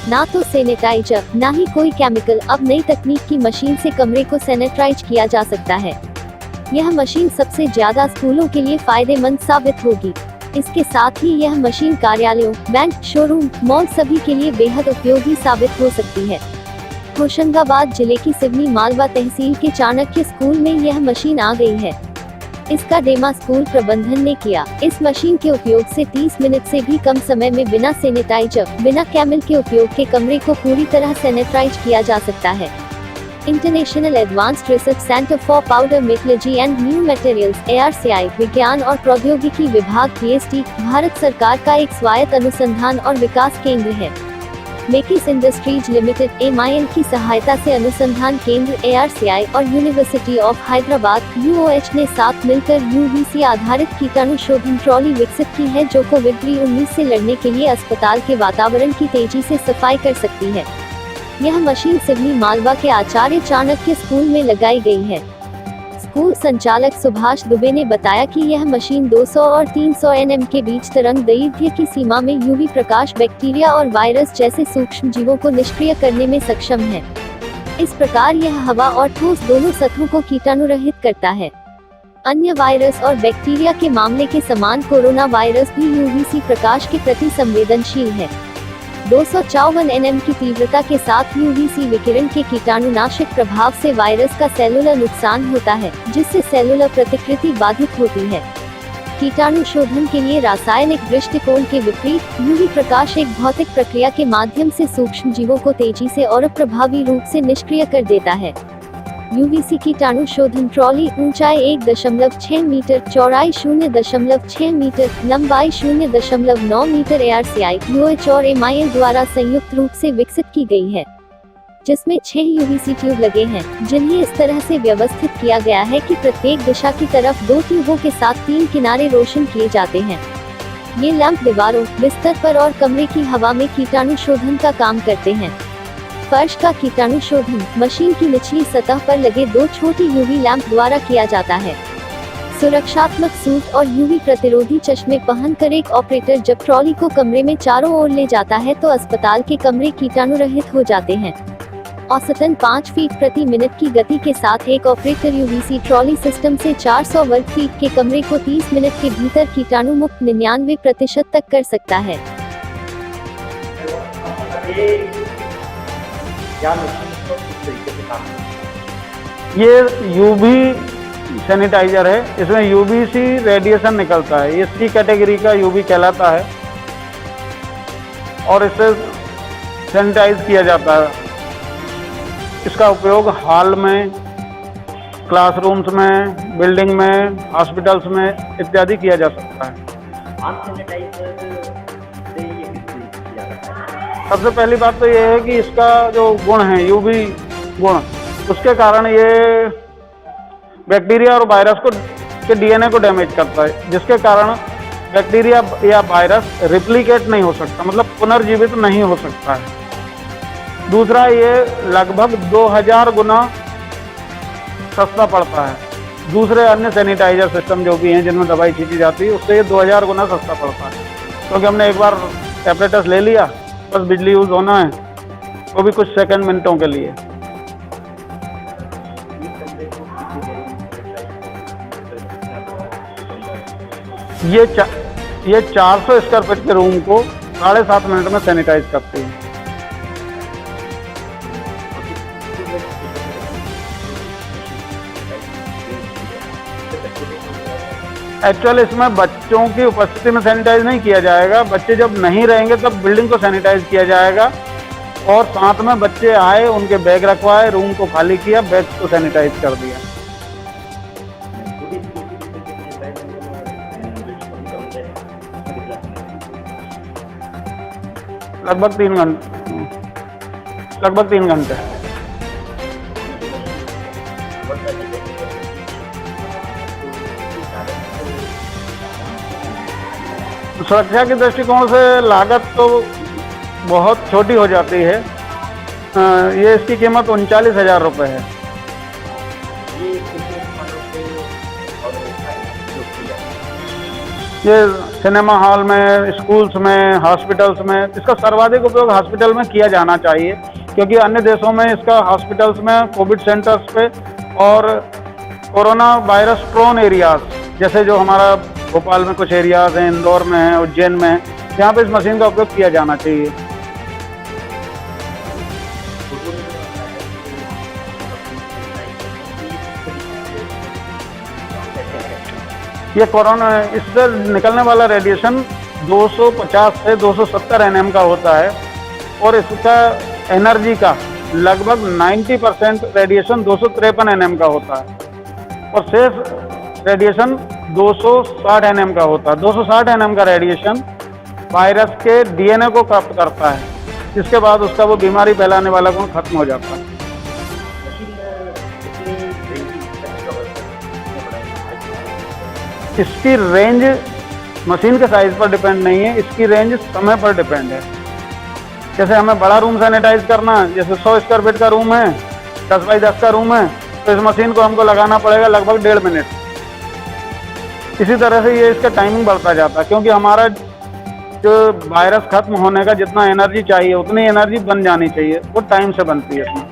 ना तो सैनिटाइजर ना ही कोई केमिकल। अब नई तकनीक की मशीन से कमरे को सैनिटाइज किया जा सकता है। यह मशीन सबसे ज्यादा स्कूलों के लिए फायदेमंद साबित होगी। इसके साथ ही यह मशीन कार्यालयों, बैंक, शोरूम, मॉल सभी के लिए बेहद उपयोगी साबित हो सकती है। होशंगाबाद जिले की सिवनी मालवा तहसील के चाणक्य स्कूल में यह मशीन आ गई है। इसका डेमा स्कूल प्रबंधन ने किया। इस मशीन के उपयोग से 30 मिनट से भी कम समय में बिना सैनिटाइजर, बिना केमिकल के उपयोग के कमरे को पूरी तरह सैनिटाइज किया जा सकता है। International advanced research centre for powder metallurgy and new materials (ARCI) विज्ञान और प्रौद्योगिकी विभाग (PST) भारत सरकार का एक स्वायत्त अनुसंधान और विकास केंद्र है। मेकिस इंडस्ट्रीज लिमिटेड (MIL) की सहायता से अनुसंधान केंद्र ARCI और यूनिवर्सिटी ऑफ हैदराबाद (UOH) ने साथ मिलकर UVC आधारित कीटाणु शोधन ट्रॉली विकसित की है, जो कोविड-19 से लड़ने के लिए अस्पताल के वातावरण की तेजी से सफाई कर सकती है। यह मशीन सिवनी मालवा के आचार्य चाणक्य स्कूल में लगाई गई है। स्कूल संचालक सुभाष दुबे ने बताया कि यह मशीन 200 और 300 nm के बीच तरंग दैर्घ्य की सीमा में यूवी प्रकाश, बैक्टीरिया और वायरस जैसे सूक्ष्म जीवों को निष्क्रिय करने में सक्षम है। इस प्रकार यह हवा और ठोस दोनों सतहों को कीटाणु रहित करता है। अन्य वायरस और बैक्टीरिया के मामले के समान कोरोना वायरस भी यूवीसी प्रकाश के प्रति संवेदनशील है। 254 nm की तीव्रता के साथ यूवीसी विकिरण के कीटाणुनाशक प्रभाव से वायरस का सेलुलर नुकसान होता है, जिससे सेलुलर प्रतिकृति बाधित होती है। कीटाणु शोधन के लिए रासायनिक दृष्टिकोण के विपरीत यूवी प्रकाश एक भौतिक प्रक्रिया के माध्यम से सूक्ष्म जीवों को तेजी से और प्रभावी रूप से निष्क्रिय कर देता है। यूवीसी कीटाणु शोधन ट्रॉली ऊंचाई 1.6 मीटर, चौड़ाई 0.6 मीटर, लंबाई 0.9 मीटर ARCI, UOH और MIL द्वारा संयुक्त रूप से विकसित की गई है, जिसमें 6 यूवीसी ट्यूब लगे हैं, जिन्हें इस तरह से व्यवस्थित किया गया है कि प्रत्येक दिशा की तरफ 2 ट्यूबों के साथ 3 किनारे रोशन किए जाते हैं। ये लैंप दीवारों, बिस्तर पर और कमरे की हवा में कीटाणु शोधन का काम करते हैं। फर्श का कीटाणु शोधन मशीन की निचली सतह पर लगे 2 छोटी यूवी लैंप द्वारा किया जाता है। सुरक्षात्मक सूट और यूवी प्रतिरोधी चश्मे पहनकर एक ऑपरेटर जब ट्रॉली को कमरे में चारों ओर ले जाता है तो अस्पताल के कमरे कीटाणु रहित हो जाते हैं। औसतन 5 फीट प्रति मिनट की गति के साथ एक ऑपरेटर यूवीसी ट्रॉली सिस्टम से 400 वर्ग फीट के कमरे को 30 मिनट के भीतर कीटाणु मुक्त 99% तक कर सकता है। ये यूवी सैनिटाइजर है, इसमें यूवीसी रेडिएशन निकलता है, इसकी कैटेगरी का यूवी कहलाता है और इससे सैनिटाइज किया जाता है। इसका उपयोग हॉल में, क्लासरूम्स में, बिल्डिंग में, हॉस्पिटल्स में इत्यादि किया जा सकता है। सबसे पहली बात तो ये है कि इसका जो गुण है, यूवी गुण, उसके कारण ये बैक्टीरिया और वायरस को के डीएनए को डैमेज करता है, जिसके कारण बैक्टीरिया या वायरस रिप्लिकेट नहीं हो सकता, मतलब पुनर्जीवित नहीं हो सकता है। दूसरा, ये लगभग 2000 गुना सस्ता पड़ता है। दूसरे अन्य सैनिटाइजर सिस्टम जो भी हैं जिनमें दवाई छींची जाती है, उससे ये 2000 गुना सस्ता पड़ता है, क्योंकि हमने एक बार एपरेटस ले लिया, बस बिजली यूज होना है, वो भी कुछ सेकंड मिनटों के लिए। ये 400 स्क्वायर फीट के रूम को 7.5 मिनट में सैनिटाइज करती है। एक्चुअली इसमें बच्चों की उपस्थिति में सैनिटाइज नहीं किया जाएगा, बच्चे जब नहीं रहेंगे तब बिल्डिंग को सैनिटाइज किया जाएगा और साथ में बच्चे आए, उनके बैग रखवाए, रूम को खाली किया, बैग को सैनिटाइज कर दिया। लगभग 3 घंटे। सुरक्षा के दृष्टिकोण से लागत तो बहुत छोटी हो जाती है। ये इसकी कीमत 39,000 रुपये है। ये सिनेमा हॉल में, स्कूल्स में, हॉस्पिटल्स में। इसका सर्वाधिक उपयोग हॉस्पिटल में किया जाना चाहिए, क्योंकि अन्य देशों में इसका हॉस्पिटल्स में, कोविड सेंटर्स पे और कोरोना वायरस प्रोन एरियाज, जैसे जो हमारा भोपाल में कुछ एरियाज हैं, इंदौर में है, उज्जैन में है, यहाँ पे इस मशीन का उपयोग किया जाना चाहिए। ये कोरोना, इससे निकलने वाला रेडिएशन 250 से 270 nm का होता है और इसका एनर्जी का लगभग 90% रेडिएशन 253 nm का होता है और शेष रेडिएशन 260 nm का होता है। 260 nm का रेडिएशन वायरस के डीएनए को प्राप्त करता है, जिसके बाद उसका वो बीमारी फैलाने वाला गुण खत्म हो जाता है। इसकी रेंज मशीन के साइज पर डिपेंड नहीं है, इसकी रेंज समय पर डिपेंड है। जैसे हमें बड़ा रूम सैनिटाइज करना, जैसे 100 स्क्वायर फीट का रूम है, 10 बाई 10 का रूम है, तो इस मशीन को हमको लगाना पड़ेगा लगभग 1.5 मिनट। इसी तरह से ये इसका टाइमिंग बढ़ता जाता है, क्योंकि हमारा जो वायरस खत्म होने का जितना एनर्जी चाहिए उतनी एनर्जी बन जानी चाहिए, वो टाइम से बनती है इसमें।